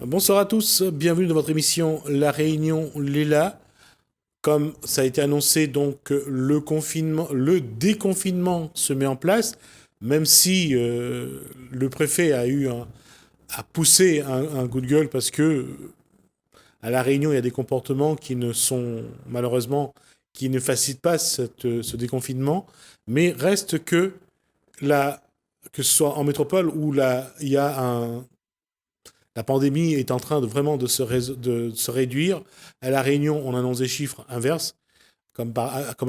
Bonsoir à tous, bienvenue dans votre émission La Réunion Léla. Comme ça a été annoncé, donc le déconfinement se met en place, même si le préfet a poussé un coup de gueule parce que à La Réunion il y a des comportements qui ne sont malheureusement qui ne facilitent pas ce déconfinement, mais reste que ce soit en métropole où il y a la pandémie est en train de se réduire. À La Réunion, on annonce des chiffres inverses, comme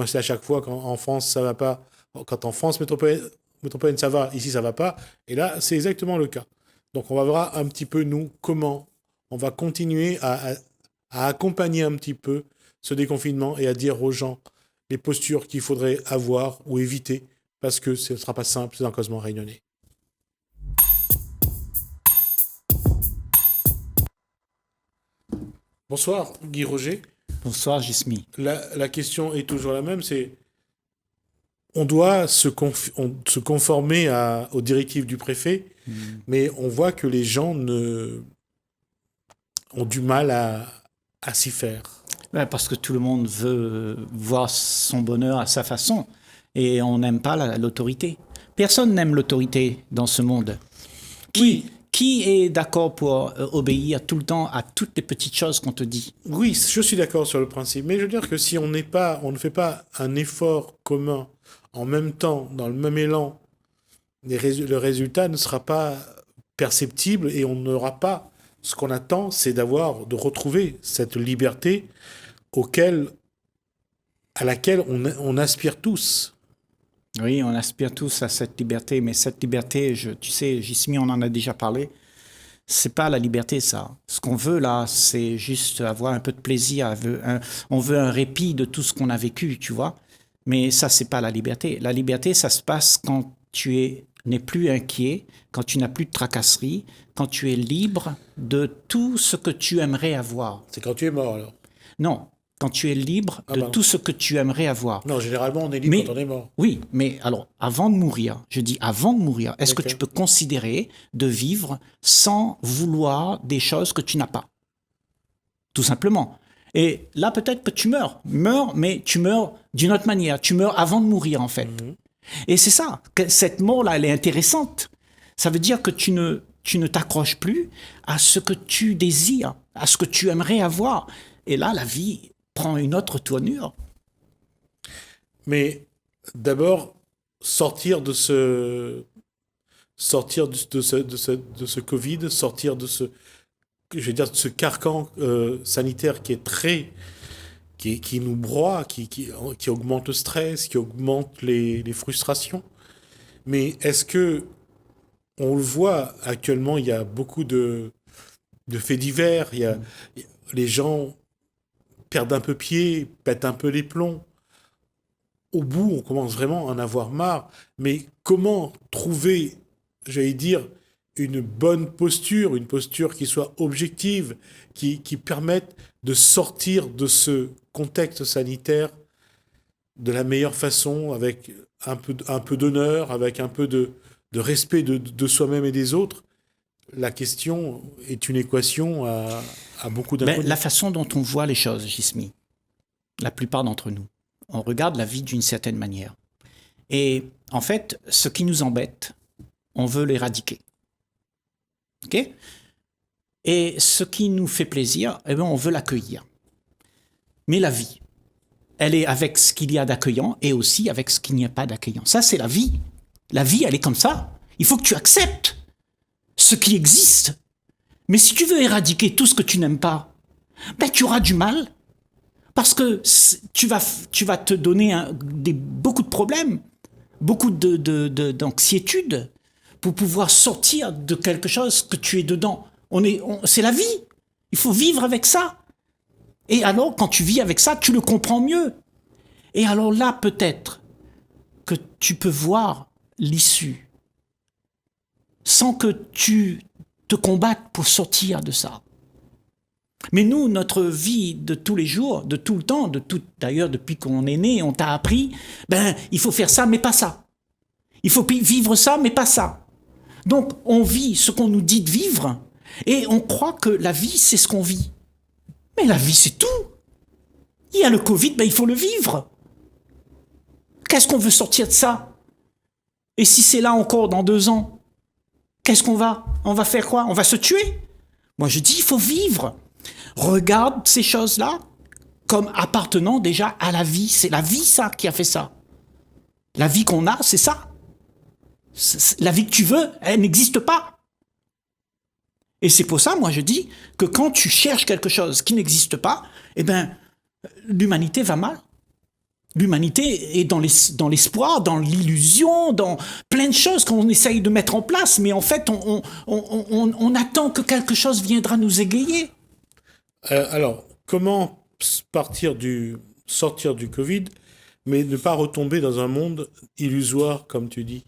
c'est à chaque fois quand en France ça va pas, quand en France métropolitaine ça va, ici ça va pas. Et là, c'est exactement le cas. Donc on va voir un petit peu nous comment on va continuer à accompagner un petit peu ce déconfinement et à dire aux gens les postures qu'il faudrait avoir ou éviter parce que ce ne sera pas simple, c'est un causement réunionnais. Bonsoir Guy Roger. Bonsoir Gismi. La question est toujours la même, c'est on doit se conformer aux directives du préfet, mais on voit que les gens ont du mal à s'y faire. Ouais, parce que tout le monde veut voir son bonheur à sa façon et on n'aime pas l'autorité. Personne n'aime l'autorité dans ce monde. Qui est d'accord pour obéir tout le temps à toutes les petites choses qu'on te dit? Oui, je suis d'accord sur le principe, mais je veux dire que si on ne fait pas un effort commun en même temps, dans le même élan, le résultat ne sera pas perceptible et on n'aura pas ce qu'on attend, c'est de retrouver cette liberté à laquelle on aspire tous. Oui, on aspire tous à cette liberté, mais cette liberté, tu sais, Gismi, on en a déjà parlé, c'est pas la liberté, ça. Ce qu'on veut, là, c'est juste avoir un peu de plaisir. On veut un répit de tout ce qu'on a vécu, tu vois. Mais ça, c'est pas la liberté. La liberté, ça se passe quand n'es plus inquiet, quand tu n'as plus de tracasseries, quand tu es libre de tout ce que tu aimerais avoir. C'est quand tu es mort, alors? Non, quand tu es libre de tout ce que tu aimerais avoir. Non, généralement, on est libre quand on est mort. Oui, mais alors, avant de mourir, je dis avant de mourir, est-ce que tu peux considérer de vivre sans vouloir des choses que tu n'as pas? Tout simplement. Et là, peut-être que tu meurs, mais tu meurs d'une autre manière. Tu meurs avant de mourir, en fait. Et c'est ça, cette mort-là, elle est intéressante. Ça veut dire que tu ne t'accroches plus à ce que tu désires, à ce que tu aimerais avoir. Et là, la vie prend une autre tournure. Mais d'abord, sortir de ce Covid, sortir de ce carcan sanitaire qui nous broie, qui augmente le stress, qui augmente les frustrations. Mais est-ce que on le voit actuellement, il y a beaucoup de faits divers, les gens perdent un peu pied, pètent un peu les plombs. Au bout, on commence vraiment à en avoir marre. Mais comment trouver, j'allais dire, une bonne posture, une posture qui soit objective, qui permette de sortir de ce contexte sanitaire de la meilleure façon, avec un peu d'honneur, avec un peu de respect de soi-même et des autres? La question est une équation à beaucoup d'inconnus. La façon dont on voit les choses, Gismi, la plupart d'entre nous, on regarde la vie d'une certaine manière. Et en fait, ce qui nous embête, on veut l'éradiquer. OK? Et ce qui nous fait plaisir, eh bien, on veut l'accueillir. Mais la vie, elle est avec ce qu'il y a d'accueillant et aussi avec ce qu'il n'y a pas d'accueillant. Ça, c'est la vie. La vie, elle est comme ça. Il faut que tu acceptes ce qui existe. Mais si tu veux éradiquer tout ce que tu n'aimes pas, ben tu auras du mal. Parce que tu vas te donner beaucoup de problèmes, beaucoup d'anxiétude pour pouvoir sortir de quelque chose que tu es dedans. C'est la vie. Il faut vivre avec ça. Et alors, quand tu vis avec ça, tu le comprends mieux. Et alors là, peut-être que tu peux voir l'issue sans que tu te combattes pour sortir de ça. Mais nous, notre vie de tous les jours, de tout le temps, d'ailleurs depuis qu'on est né, on t'a appris, il faut faire ça, mais pas ça. Il faut vivre ça, mais pas ça. Donc, on vit ce qu'on nous dit de vivre, Et on croit que la vie, c'est ce qu'on vit. Mais la vie, c'est tout. Il y a le Covid, il faut le vivre. Qu'est-ce qu'on veut sortir de ça? Et si c'est là encore dans 2 ans, qu'est-ce qu'on va? On va faire quoi? On va se tuer? Moi, je dis, il faut vivre. Regarde ces choses-là comme appartenant déjà à la vie. C'est la vie, ça, qui a fait ça. La vie qu'on a, c'est ça. La vie que tu veux, elle n'existe pas. Et c'est pour ça, moi, je dis que quand tu cherches quelque chose qui n'existe pas, l'humanité va mal. L'humanité est dans l'espoir, dans l'illusion, dans plein de choses qu'on essaye de mettre en place, mais en fait, on attend que quelque chose viendra nous égayer. Alors, comment sortir du Covid, mais ne pas retomber dans un monde illusoire, comme tu dis?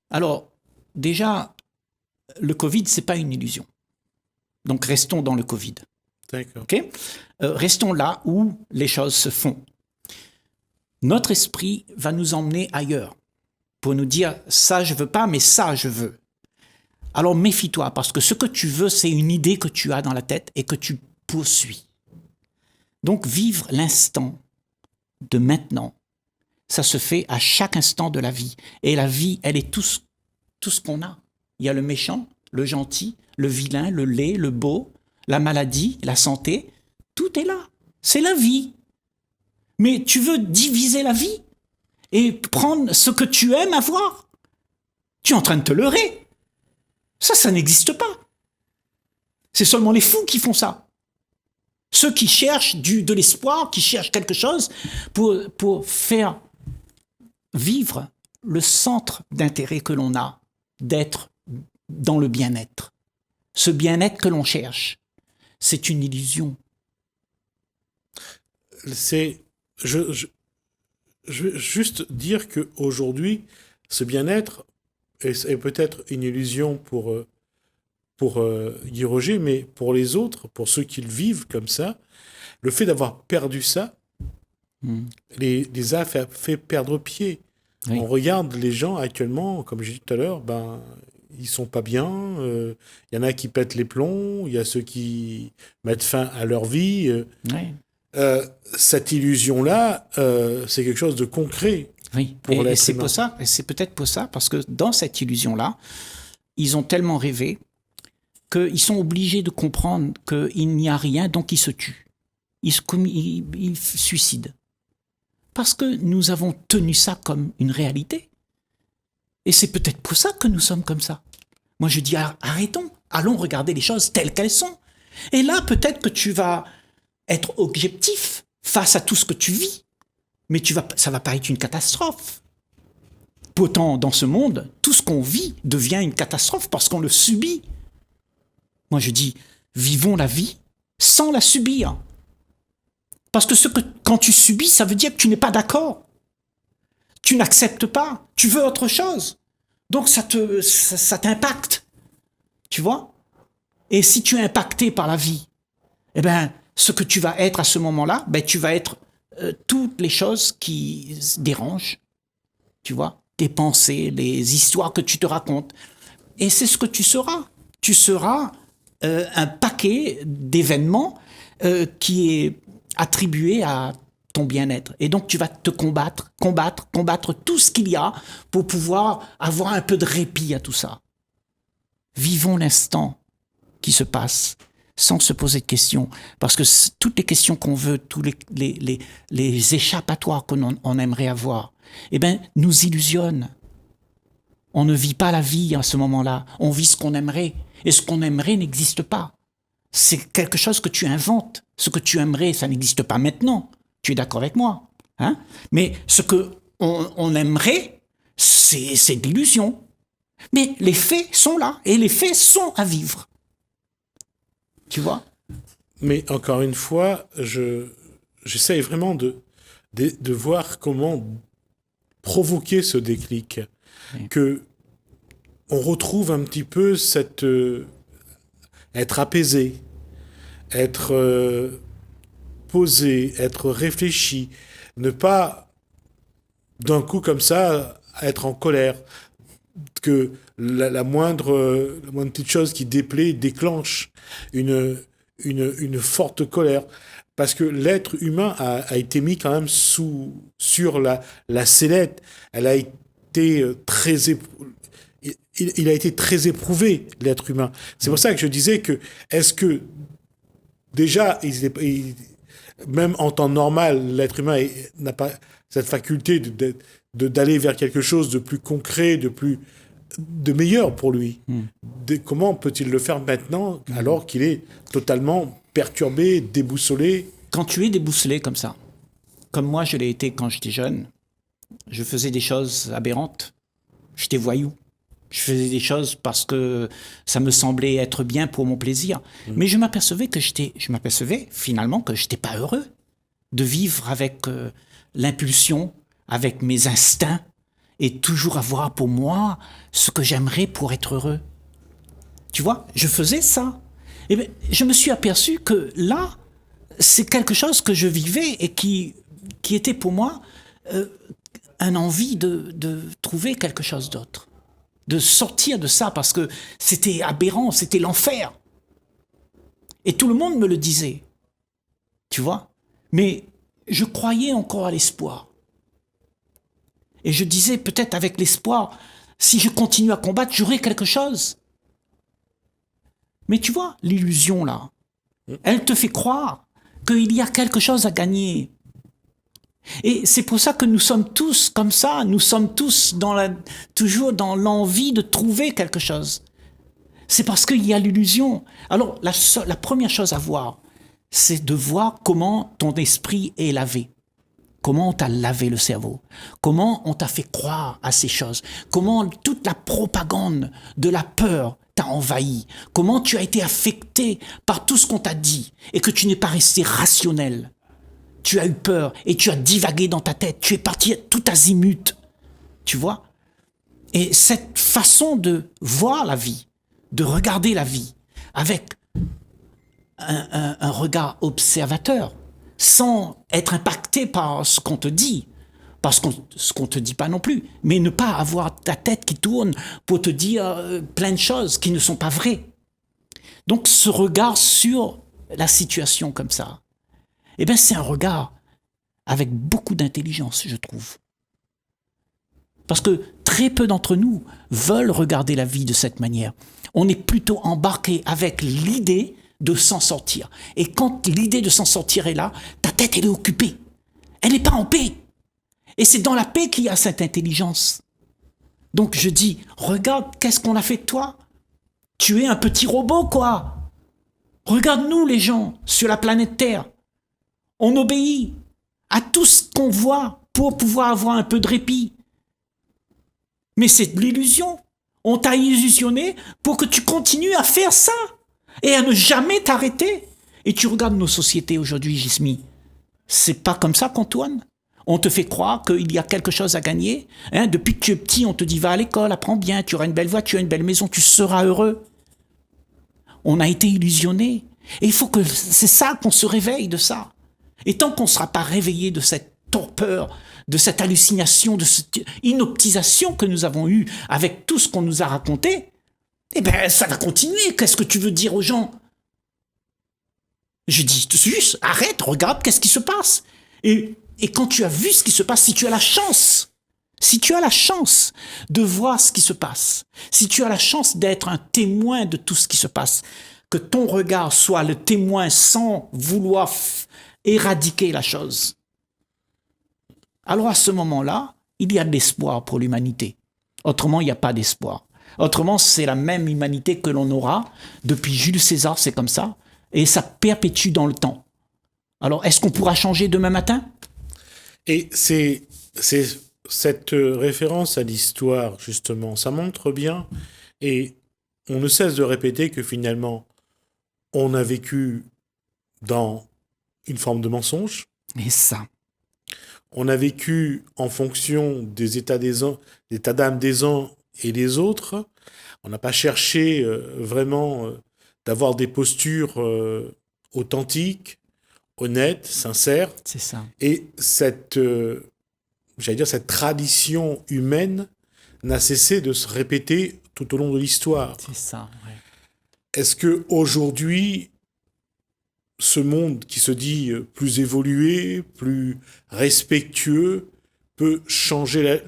Alors, déjà, le Covid, c'est pas une illusion. Donc, restons dans le Covid. D'accord. Okay? Restons là où les choses se font. Notre esprit va nous emmener ailleurs pour nous dire « ça, je veux pas, mais ça, je veux ». Alors, méfie-toi, parce que ce que tu veux, c'est une idée que tu as dans la tête et que tu poursuis. Donc, vivre l'instant de maintenant, ça se fait à chaque instant de la vie. Et la vie, elle est tout ce qu'on a. Il y a le méchant, le gentil, le vilain, le laid, le beau, la maladie, la santé. Tout est là. C'est la vie. Mais tu veux diviser la vie et prendre ce que tu aimes avoir. Tu es en train de te leurrer. Ça n'existe pas. C'est seulement les fous qui font ça. Ceux qui cherchent de l'espoir, qui cherchent quelque chose pour faire vivre le centre d'intérêt que l'on a, d'être dans le bien-être. Ce bien-être que l'on cherche, c'est une illusion. Je veux juste dire qu'aujourd'hui, ce bien-être est peut-être une illusion pour Guy Roger, mais pour les autres, pour ceux qui le vivent comme ça, le fait d'avoir perdu ça, les a fait perdre pied. Oui. On regarde les gens actuellement, comme j'ai dit tout à l'heure, ils sont pas bien. Il y en a qui pètent les plombs, il y a ceux qui mettent fin à leur vie. Oui. Cette illusion-là, c'est quelque chose de concret. Oui, et c'est pour ça, et c'est peut-être pour ça, parce que dans cette illusion-là, ils ont tellement rêvé qu'ils sont obligés de comprendre qu'il n'y a rien, donc ils se tuent. Ils se suicident. Parce que nous avons tenu ça comme une réalité. Et c'est peut-être pour ça que nous sommes comme ça. Moi, je dis, arrêtons, allons regarder les choses telles qu'elles sont. Et là, peut-être que tu vas être objectif face à tout ce que tu vis. Mais ça va pas être une catastrophe. Pourtant, dans ce monde, tout ce qu'on vit devient une catastrophe parce qu'on le subit. Moi, je dis, vivons la vie sans la subir. Parce que quand tu subis, ça veut dire que tu n'es pas d'accord. Tu n'acceptes pas. Tu veux autre chose. Donc, ça t'impacte. Tu vois? Et si tu es impacté par la vie, ce que tu vas être à ce moment-là, tu vas être toutes les choses qui dérangent. Tu vois? Tes pensées, les histoires que tu te racontes. Et c'est ce que tu seras. Tu seras un paquet d'événements qui est attribué à ton bien-être. Et donc, tu vas te combattre tout ce qu'il y a pour pouvoir avoir un peu de répit à tout ça. Vivons l'instant qui se passe sans se poser de questions. Parce que toutes les questions qu'on veut, tous les échappatoires qu'on aimerait avoir, nous illusionnent. On ne vit pas la vie à ce moment-là. On vit ce qu'on aimerait. Et ce qu'on aimerait n'existe pas. C'est quelque chose que tu inventes. Ce que tu aimerais, ça n'existe pas maintenant. Tu es d'accord avec moi, hein? Mais ce qu'on aimerait, c'est de l'illusion. Mais les faits sont là. Et les faits sont à vivre. Tu vois? Mais encore une fois, j'essaye vraiment de voir comment provoquer ce déclic. Oui. Que on retrouve un petit peu être apaisé, être posé, être réfléchi, ne pas d'un coup comme ça être en colère, que la moindre petite chose qui déplaît déclenche une forte colère. Parce que l'être humain a été mis quand même sur la sellette. Elle a été il a été très éprouvé, l'être humain. C'est pour ça que je disais que, est-ce que, déjà, même en temps normal, l'être humain n'a pas cette faculté d'aller vers quelque chose de plus concret, de meilleur pour lui. Comment peut-il le faire maintenant, alors qu'il est totalement perturbé, déboussolé? Quand tu es déboussolé comme ça, comme moi je l'ai été quand j'étais jeune, je faisais des choses aberrantes. J'étais voyou. Je faisais des choses parce que ça me semblait être bien pour mon plaisir. Mais je m'apercevais finalement que j'étais pas heureux de vivre avec l'impulsion, avec mes instincts, et toujours avoir pour moi ce que j'aimerais pour être heureux. Tu vois, je faisais ça. Et bien, je me suis aperçu que là, c'est quelque chose que je vivais et qui était pour moi un envie de trouver quelque chose d'autre. De sortir de ça, parce que c'était aberrant, c'était l'enfer. Et tout le monde me le disait. Tu vois? Mais je croyais encore à l'espoir. Et je disais, peut-être avec l'espoir, si je continue à combattre, j'aurai quelque chose. Mais tu vois, l'illusion là, elle te fait croire qu'il y a quelque chose à gagner. Et c'est pour ça que nous sommes tous comme ça, nous sommes tous toujours dans l'envie de trouver quelque chose. C'est parce qu'il y a l'illusion. Alors, la première chose à voir, c'est de voir comment ton esprit est lavé. Comment on t'a lavé le cerveau. Comment on t'a fait croire à ces choses. Comment toute la propagande de la peur t'a envahi. Comment tu as été affecté par tout ce qu'on t'a dit et que tu n'es pas resté rationnel. Tu as eu peur et tu as divagué dans ta tête. Tu es parti tout azimut. Tu vois? Et cette façon de voir la vie, de regarder la vie avec un regard observateur, sans être impacté par ce qu'on te dit, ce qu'on te dit pas non plus, mais ne pas avoir ta tête qui tourne pour te dire plein de choses qui ne sont pas vraies. Donc ce regard sur la situation comme ça, eh bien, c'est un regard avec beaucoup d'intelligence, je trouve. Parce que très peu d'entre nous veulent regarder la vie de cette manière. On est plutôt embarqué avec l'idée de s'en sortir. Et quand l'idée de s'en sortir est là, ta tête, elle est occupée. Elle n'est pas en paix. Et c'est dans la paix qu'il y a cette intelligence. Donc je dis, regarde, qu'est-ce qu'on a fait de toi? Tu es un petit robot, quoi. Regarde-nous, les gens, sur la planète Terre. On obéit à tout ce qu'on voit pour pouvoir avoir un peu de répit. Mais c'est de l'illusion. On t'a illusionné pour que tu continues à faire ça et à ne jamais t'arrêter. Et tu regardes nos sociétés aujourd'hui, Gismi. C'est pas comme ça qu'on tourne. On te fait croire qu'il y a quelque chose à gagner. Depuis que tu es petit, on te dit va à l'école, apprends bien, tu auras une belle voiture, une belle maison, tu seras heureux. On a été illusionnés. Et il faut que c'est ça qu'on se réveille de ça. Et tant qu'on ne sera pas réveillé de cette torpeur, de cette hallucination, de cette inoptisation que nous avons eue avec tout ce qu'on nous a raconté, eh bien, ça va continuer. Qu'est-ce que tu veux dire aux gens? Je dis juste, arrête, regarde, qu'est-ce qui se passe? Et quand tu as vu ce qui se passe, si tu as la chance de voir ce qui se passe, si tu as la chance d'être un témoin de tout ce qui se passe, que ton regard soit le témoin sans vouloir éradiquer la chose, alors à ce moment-là, il y a de l'espoir pour l'humanité. Autrement, il n'y a pas d'espoir. Autrement, c'est la même humanité que l'on aura. Depuis Jules César, c'est comme ça. Et ça perpétue dans le temps. Alors, est-ce qu'on pourra changer demain matin? Et c'est cette référence à l'histoire, justement, ça montre bien, et on ne cesse de répéter que finalement, on a vécu dans une forme de mensonge. Et ça. On a vécu en fonction des états d'âme des uns et des autres. On n'a pas cherché vraiment d'avoir des postures authentiques, honnêtes, sincères. C'est ça. Et cette tradition humaine n'a cessé de se répéter tout au long de l'histoire. C'est ça, ouais. Est-ce que aujourd'hui, ce monde qui se dit plus évolué, plus respectueux, peut changer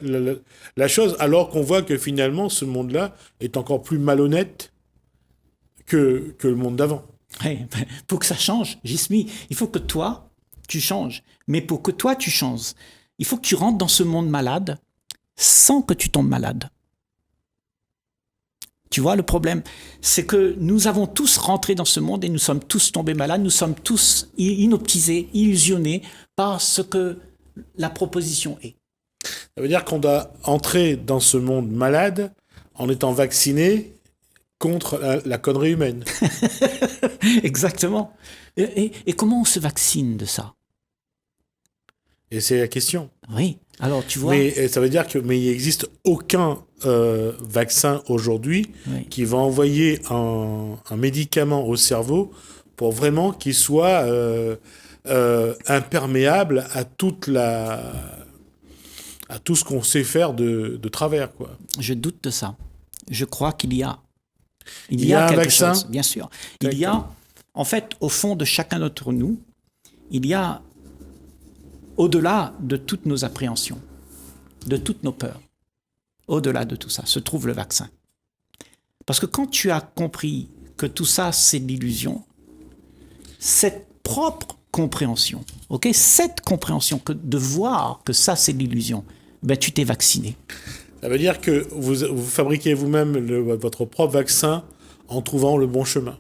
la chose, alors qu'on voit que finalement, ce monde-là est encore plus malhonnête que le monde d'avant? Ouais, pour que ça change, Jismi, il faut que toi, tu changes. Mais pour que toi, tu changes, il faut que tu rentres dans ce monde malade sans que tu tombes malade. Tu vois, le problème, c'est que nous avons tous rentré dans ce monde et nous sommes tous tombés malades, nous sommes tous inoptisés, illusionnés par ce que la proposition est. Ça veut dire qu'on doit entrer dans ce monde malade en étant vacciné contre la connerie humaine. Exactement. Et comment on se vaccine de ça? Et c'est la question. Oui, alors tu vois... Mais ça veut dire qu'il n'existe aucun vaccin aujourd'hui qui va envoyer un médicament au cerveau pour vraiment qu'il soit imperméable à à tout ce qu'on sait faire de travers, quoi. Je doute de ça. Je crois qu'il y a. Il y a un quelque vaccin chose, bien sûr. Il y a, en fait, au fond de chacun d'entre nous, il y a, au-delà de toutes nos appréhensions, de toutes nos peurs, au-delà de tout ça, se trouve le vaccin. Parce que quand tu as compris que tout ça, c'est de l'illusion, cette propre compréhension, cette compréhension de voir que ça, c'est de l'illusion, ben, tu t'es vacciné. Ça veut dire que vous fabriquez vous-même votre propre vaccin en trouvant le bon chemin.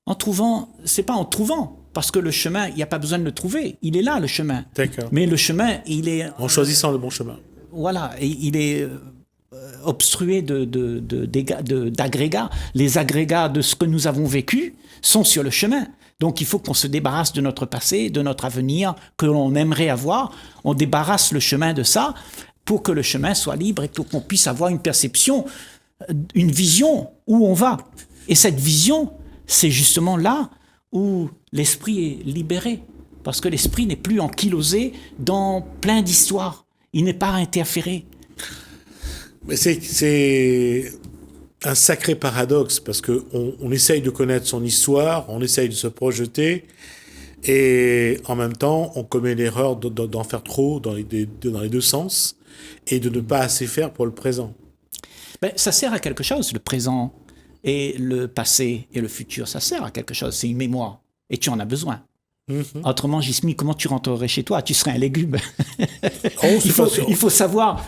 En trouvant, c'est pas en trouvant, parce que le chemin, il n'y a pas besoin de le trouver, il est là le chemin. D'accord. Mais le chemin, il est... En choisissant le bon chemin. Voilà, et il est obstrué d'agrégats. Les agrégats de ce que nous avons vécu sont sur le chemin. Donc il faut qu'on se débarrasse de notre passé, de notre avenir, que l'on aimerait avoir. On débarrasse le chemin de ça pour que le chemin soit libre et pour qu'on puisse avoir une perception, une vision où on va. Et cette vision, c'est justement là où l'esprit est libéré. Parce que l'esprit n'est plus ankylosé dans plein d'histoires. Il n'est pas interféré. Mais c'est un sacré paradoxe, parce qu'on essaye de connaître son histoire, on essaye de se projeter, et en même temps, on commet l'erreur d'en faire trop dans les deux sens, et de ne pas assez faire pour le présent. Ben, ça sert à quelque chose, le présent et le passé et le futur, ça sert à quelque chose, c'est une mémoire, et tu en as besoin. Autrement, Jismi, comment tu rentrerais chez toi? Tu serais un légume. Il faut savoir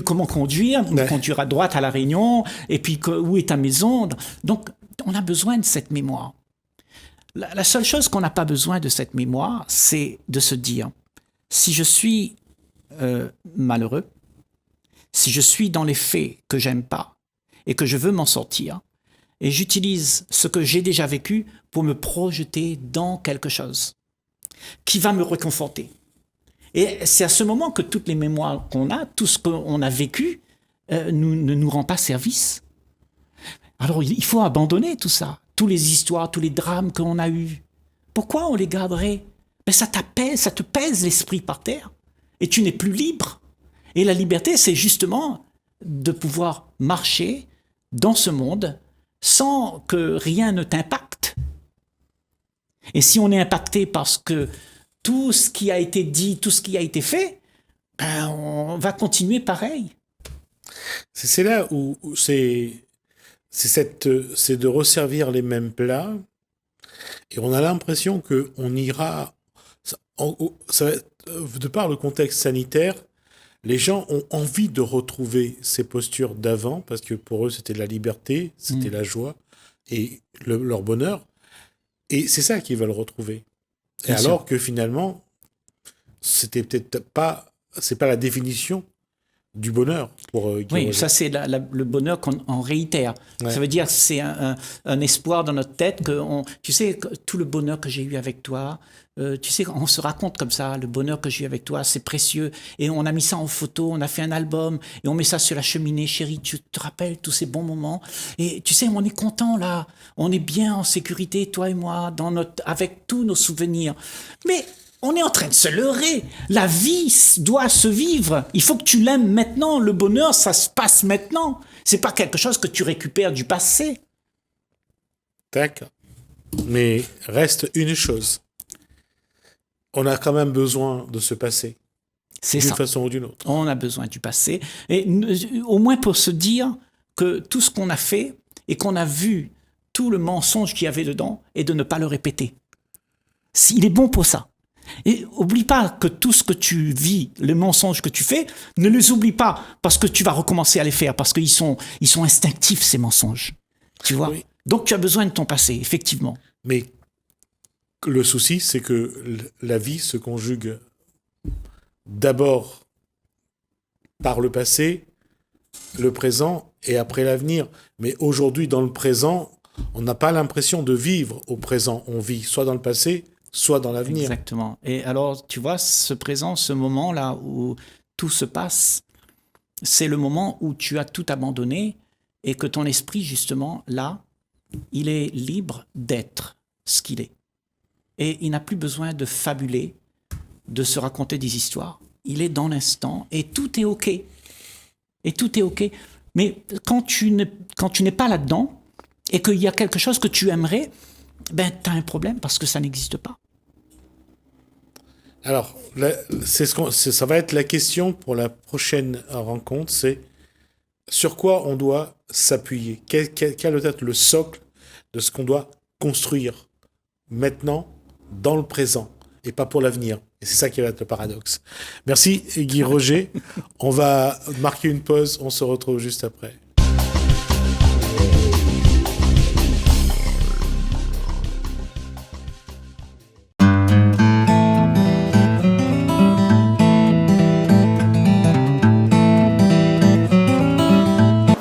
comment conduire, conduire à droite à La Réunion, et puis où est ta maison. Donc, on a besoin de cette mémoire. La seule chose qu'on n'a pas besoin de cette mémoire, c'est de se dire, si je suis malheureux, si je suis dans les faits que j'aime pas et que je veux m'en sortir, et j'utilise ce que j'ai déjà vécu pour me projeter dans quelque chose qui va me réconforter. Et c'est à ce moment que toutes les mémoires qu'on a, tout ce qu'on a vécu, ne nous rend pas service. Alors il faut abandonner tout ça, toutes les histoires, tous les drames qu'on a eus. Pourquoi on les garderait? Ben, ça te pèse l'esprit par terre, et tu n'es plus libre. Et la liberté, c'est justement de pouvoir marcher dans ce monde sans que rien ne t'impacte. Et si on est impacté parce que tout ce qui a été dit, tout ce qui a été fait, ben on va continuer pareil. C'est là où c'est de resservir les mêmes plats, et on a l'impression qu'on ira... de par le contexte sanitaire, les gens ont envie de retrouver ces postures d'avant, parce que pour eux, c'était la liberté, c'était la joie et leur bonheur. Et c'est ça qu'ils veulent retrouver. Et alors que finalement, c'était peut-être pas... C'est pas la définition du bonheur pour oui, ça c'est le bonheur qu'on réitère. Ouais. Ça veut dire que c'est un espoir dans notre tête tu sais, tout le bonheur que j'ai eu avec toi, tu sais, on se raconte comme ça, le bonheur que j'ai eu avec toi, c'est précieux. Et on a mis ça en photo, on a fait un album, et on met ça sur la cheminée. Chérie, tu te rappelles tous ces bons moments? Et tu sais, on est content là, on est bien en sécurité, toi et moi, avec tous nos souvenirs. Mais On est en train de se leurrer. La vie doit se vivre. Il faut que tu l'aimes maintenant. Le bonheur, ça se passe maintenant. C'est pas quelque chose que tu récupères du passé. D'accord. Mais reste une chose. On a quand même besoin de ce passé. C'est d'une ça. façon ou d'une autre. On a besoin du passé. Et au moins pour se dire que tout ce qu'on a fait et qu'on a vu, tout le mensonge qu'il y avait dedans, et de ne pas le répéter. Il est bon pour ça. Et oublie pas que tout ce que tu vis, les mensonges que tu fais, ne les oublie pas parce que tu vas recommencer à les faire, parce qu'ils sont instinctifs, ces mensonges. Tu vois? Oui. Donc tu as besoin de ton passé, effectivement. Mais le souci, c'est que la vie se conjugue d'abord par le passé, le présent et après l'avenir. Mais aujourd'hui, dans le présent, on n'a pas l'impression de vivre au présent. On vit soit dans le passé, soit dans l'avenir. Exactement. Et alors, tu vois, ce présent, ce moment-là où tout se passe, c'est le moment où tu as tout abandonné et que ton esprit, justement, là, il est libre d'être ce qu'il est. Et il n'a plus besoin de fabuler, de se raconter des histoires. Il est dans l'instant et tout est OK. Et tout est OK. Mais quand tu n'es pas là-dedans et qu'il y a quelque chose que tu aimerais, ben, tu as un problème parce que ça n'existe pas. Alors, ça va être la question pour la prochaine rencontre, c'est sur quoi on doit s'appuyer. Quel doit être le socle de ce qu'on doit construire maintenant, dans le présent, et pas pour l'avenir. Et c'est ça qui va être le paradoxe. Merci Guy Roger. On va marquer une pause, on se retrouve juste après.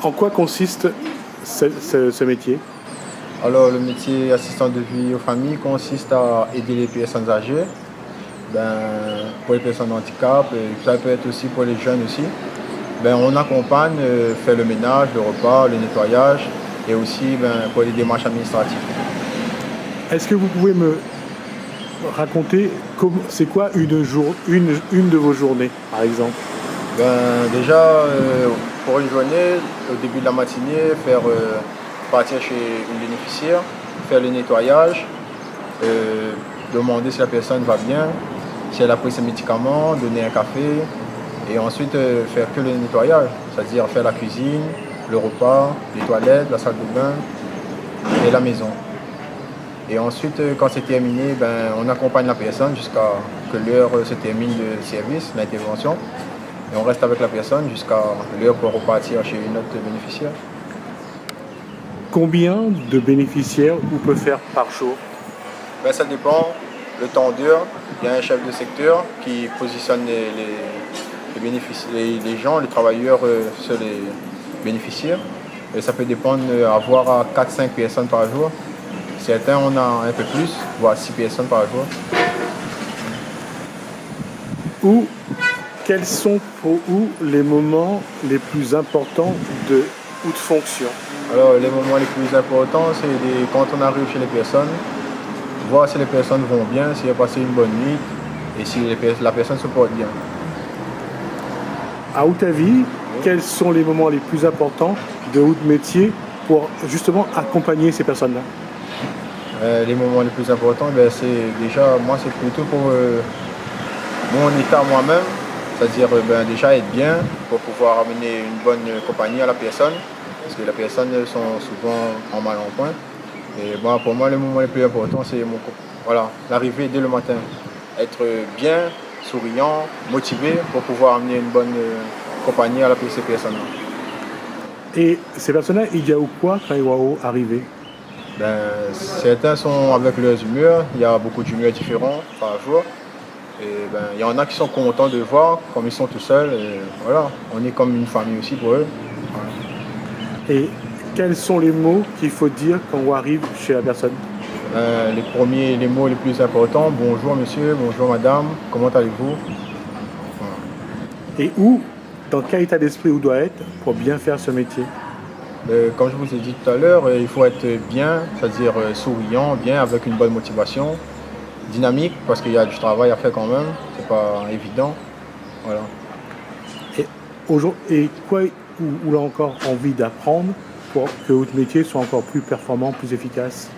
En quoi consiste ce métier ? Alors, le métier assistant de vie aux familles consiste à aider les personnes âgées, pour les personnes de handicap, et ça peut être aussi pour les jeunes aussi. On accompagne, fait le ménage, le repas, le nettoyage et aussi pour les démarches administratives. Est-ce que vous pouvez me raconter c'est quoi une de vos journées, par exemple ? Déjà, pour une journée, au début de la matinée, partir chez une bénéficiaire, faire le nettoyage, demander si la personne va bien, si elle a pris ses médicaments, donner un café, et ensuite faire que le nettoyage, c'est-à-dire faire la cuisine, le repas, les toilettes, la salle de bain et la maison. Et ensuite, quand c'est terminé, on accompagne la personne jusqu'à que l'heure se termine de service, l'intervention. Et on reste avec la personne jusqu'à l'heure pour repartir chez une autre bénéficiaire. Combien de bénéficiaires vous pouvez faire par jour ? Ça dépend. Le temps d'heure, il y a un chef de secteur qui positionne les gens, les travailleurs sur les bénéficiaires. Et ça peut dépendre, avoir à 4-5 personnes par jour. Certains, on a un peu plus, voire 6 personnes par jour. Quels sont pour vous les moments les plus importants de fonction ? Alors, les moments les plus importants, c'est quand on arrive chez les personnes, voir si les personnes vont bien, si elles ont passé une bonne nuit et si la personne se porte bien. À votre avis, quels sont les moments les plus importants de votre métier pour justement accompagner ces personnes-là ? Les moments les plus importants, c'est déjà, moi, c'est plutôt pour mon état moi-même. C'est-à-dire déjà être bien pour pouvoir amener une bonne compagnie à la personne, parce que les personnes sont souvent en mal en point. Et pour moi, le moment le plus important, c'est l'arrivée dès le matin. Être bien, souriant, motivé pour pouvoir amener une bonne compagnie à ces personnes-là. Et ces personnes-là, il y a ou quoi quand ils vont arriver ? Certains sont avec leurs humeurs, il y a beaucoup d'humeurs différentes par jour. Et il y en a qui sont contents de voir, comme ils sont tout seuls. Et voilà, on est comme une famille aussi pour eux. Voilà. Et quels sont les mots qu'il faut dire quand on arrive chez la personne ? Les mots les plus importants, bonjour monsieur, bonjour madame, comment allez-vous ? Voilà. Et dans quel état d'esprit on doit être pour bien faire ce métier ? Comme je vous ai dit tout à l'heure, il faut être bien, c'est-à-dire souriant, bien, avec une bonne motivation. dynamique parce qu'il y a du travail à faire quand même, c'est pas évident. Voilà. Et quoi ou là encore envie d'apprendre pour que votre métier soit encore plus performant, plus efficace?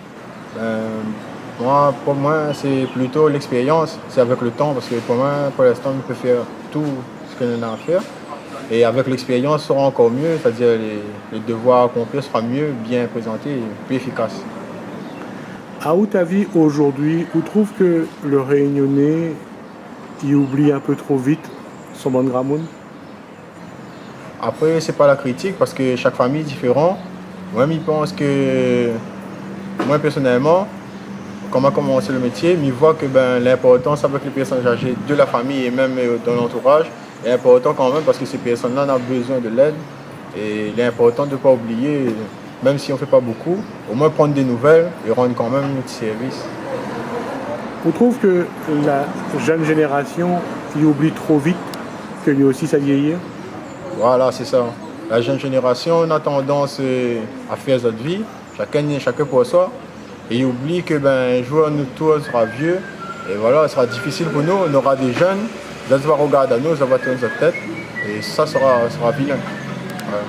Pour moi, c'est plutôt l'expérience, c'est avec le temps, parce que pour moi, pour l'instant, on peut faire tout ce qu'on a à faire. Et avec l'expérience, ça sera encore mieux, c'est-à-dire les devoirs accomplis sera mieux, bien présenté et plus efficace. À votre avis, aujourd'hui, vous trouvez que le Réunionnais il oublie un peu trop vite son bon gramoun? Après, c'est pas la critique, parce que chaque famille est différente. Moi, je pense que, moi personnellement, quand on a commencé le métier, je vois que l'importance avec les personnes âgées de la famille et même dans l'entourage est important quand même, parce que ces personnes-là ont besoin de l'aide. Et il est important de ne pas oublier, même si on ne fait pas beaucoup, au moins prendre des nouvelles et rendre quand même notre service. On trouve que la jeune génération il oublie trop vite que lui aussi ça vieillir? Voilà, c'est ça. La jeune génération a tendance à faire notre vie, chacun pour soi. Et il oublie que un jour, nous tous, on sera vieux. Et voilà, ce sera difficile pour nous. On aura des jeunes, ils vont regarder à nous, ça va tourner notre tête. Et ça sera vilain. Ouais.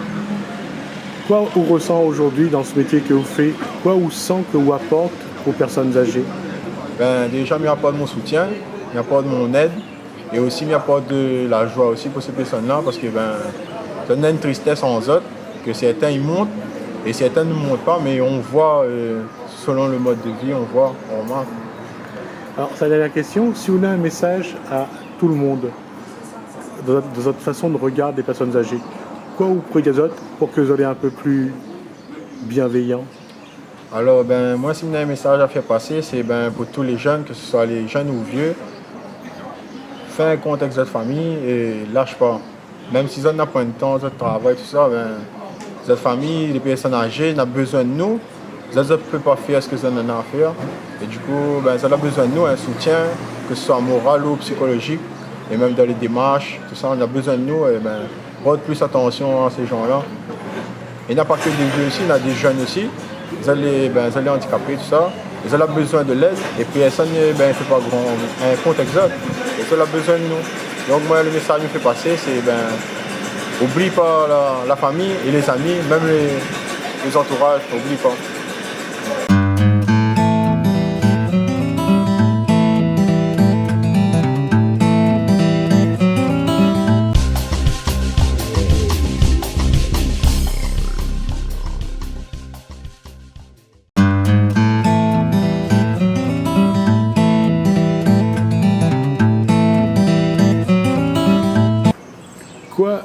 Quoi vous ressent aujourd'hui dans ce métier que vous faites? Quoi vous sent que vous apporte aux personnes âgées? Déjà, il m'apporte mon soutien, il m'apporte mon aide. Et aussi, il m'apporte de la joie aussi pour ces personnes-là. Parce que ça a une tristesse en eux, que certains ils montent et certains ne montent pas. Mais on voit, selon le mode de vie, on remarque. Alors, ça dernière question, si vous avez un message à tout le monde dans votre façon de regarder des personnes âgées, quoi vous pourriez dire pour que vous soyez un peu plus bienveillant? Alors, moi, si j'ai un message à faire passer, c'est pour tous les jeunes, que ce soit les jeunes ou vieux, fais un compte avec votre famille et lâche pas. Même si ils n'ont pas de temps, de travail, tout ça, votre famille, les personnes âgées, ont besoin de nous. Ils ne peuvent pas faire ce que ils ont à faire. Et du coup, ça a besoin de nous, un soutien, que ce soit moral ou psychologique, et même dans les démarches, tout ça, on a besoin de nous. Et porte plus attention à ces gens-là. Et il n'y a pas que des vieux aussi, il y a des jeunes aussi. Ils sont handicapés, tout ça. Ils ont besoin de l'aide et personne ne fait pas un compte exact. Et ça a besoin de nous. Donc moi, le message que je fais passer, c'est oublie pas la famille et les amis, même les entourages, n'oublie pas. Quoi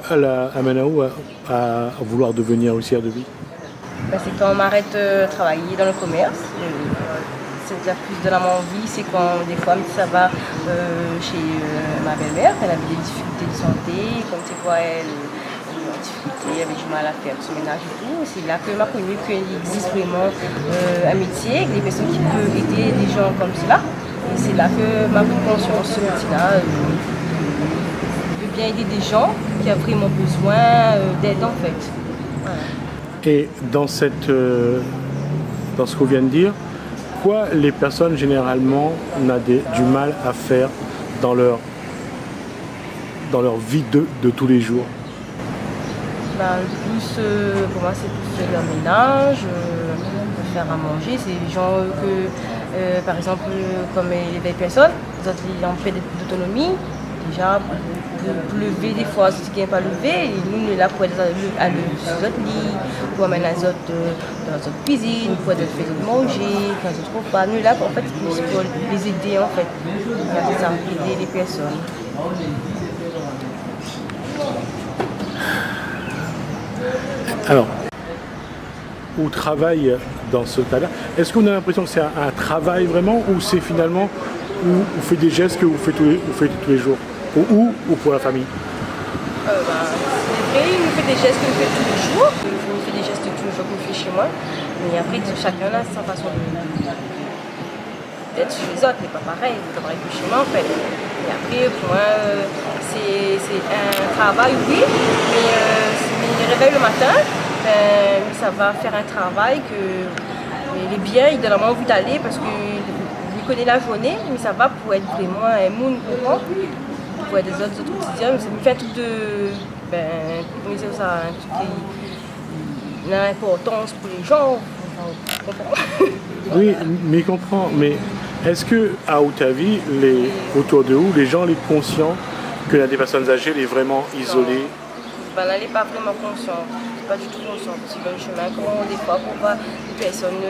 amène à vous à vouloir devenir huissière de vie? C'est quand on m'arrête de travailler dans le commerce. C'est déjà plus de la vie, c'est quand des fois ça va chez ma belle-mère, elle a des difficultés de santé, comme tu vois, elle a des difficultés, elle avait du mal à faire son ménage et tout. C'est là que m'a connu qu'il existe vraiment un métier, des personnes qui peuvent aider des gens comme cela. Et c'est là que m'a pris conscience ce métier-là. Bien aider des gens qui ont vraiment besoin d'aide en fait. Voilà. Et dans ce qu'on vient de dire, quoi les personnes généralement ont du mal à faire dans leur vie de tous les jours? Pour moi, c'est plus faire le ménage, faire à manger. C'est des gens que, par exemple, comme les personnes, ils ont fait d'autonomie. Déjà, pour lever des fois, c'est ce qui n'est pas levé. Et nous, on est là pour aller à notre lit, pour amener les autres dans notre cuisine, pour faire manger, quand ils ne trouvent pas. Nous, on est là pour les aider, en fait. C'est ça, aider les personnes. Alors, au travail dans ce cas-là, est-ce qu'on a l'impression que c'est un travail vraiment ou c'est finalement où vous faites des gestes que vous faites tous les jours? Ou pour la famille? C'est vrai, il nous fait des gestes que nous fait tous les jours. Il nous fait des gestes tous les jours que nous fait chez moi. Mais après, chacun a sa façon d'être chez les autres, mais pas pareil. C'est pas pareil que chez moi en fait. Et après, pour moi, c'est un travail, oui. Mais je me réveille le matin, ça va faire un travail que il est bien, il donne vraiment envie d'aller parce que connaît la journée, mais ça va pour être vraiment un monde courant, pour être des autres quotidiens, mais ça me fait tout de, comment dire ça, un truc qui a l'importance pour les gens, Oui, mais je comprends. Mais est-ce que, à Outavi, autour de vous, les gens sont conscients que la des personnes âgées est vraiment isolée? Là, elle n'est pas vraiment conscient. Pas du tout conscient. Parce que dans le chemin, quand des fois, pour voir des personnes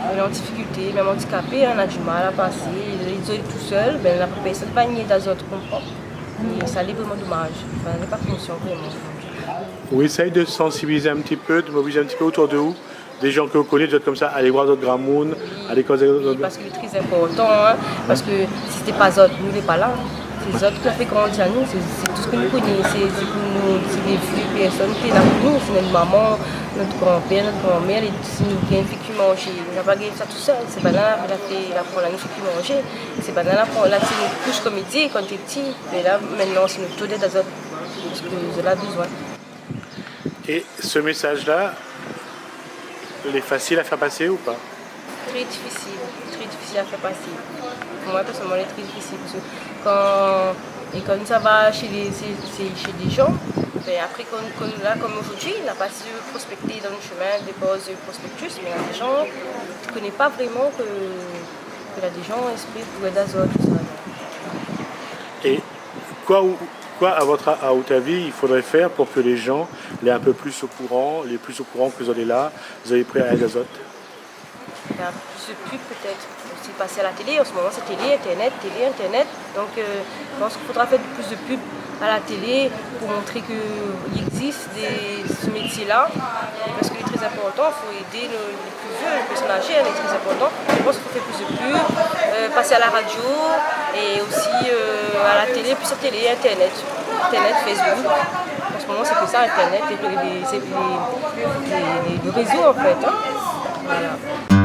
en difficulté, même handicapées, on a du mal à passer, isolées tout seul, la personne va nier des autres, comprend. Et ça, c'est vraiment dommage. Elle n'est pas conscient vraiment. Vous essayez de sensibiliser un petit peu, de mobiliser un petit peu autour de vous, des gens que vous connaissez, des autres comme ça, aller voir d'autres grands mondes, aller causer d'autres. Oui, parce que c'est très important, parce que si ce n'était pas autres, nous n'est pas là. C'est les autres qui ont fait grandir à nous, c'est tout ce que nous connaissons, c'est pour nous, c'est les vieux personnes qui sont là pour nous, c'est notre maman, notre grand-père, notre grand-mère, et si nous avons fait qui manger, nous n'avons pas gagné ça tout seul, c'est pas là pour la nous fait qui manger, c'est pas là pour la couche comme il dit quand tu es petit, mais là maintenant c'est nous tout des autres, parce que nous avons besoin. Et ce message-là, il est facile à faire passer ou pas? Très difficile à faire passer. Pour moi, personnellement, c'est très difficile parce que quand ça va chez des gens, après, comme aujourd'hui, on n'a pas su prospecter dans le chemin des bases de prospectus, mais il y a des gens qui ne connaissent pas vraiment que il y a des gens esprit pour être d'azote, tout ça. Et quoi à votre avis, il faudrait faire pour que les gens les un peu plus au courant, les plus au courant que vous allez là, vous allez prêt à être d'azote? Il y a plus de pubs peut-être, aussi passer à la télé, en ce moment c'est télé, internet, donc je pense qu'il faudra faire plus de pubs à la télé pour montrer qu'il existe ce métier-là, parce qu'il est très important, il faut aider les plus vieux, les personnes âgées, il est très important. Je pense qu'il faut faire plus de pubs, passer à la radio et aussi à la télé, plus à télé, internet, Facebook. En ce moment c'est que ça, internet, c'est le réseau en fait. Voilà.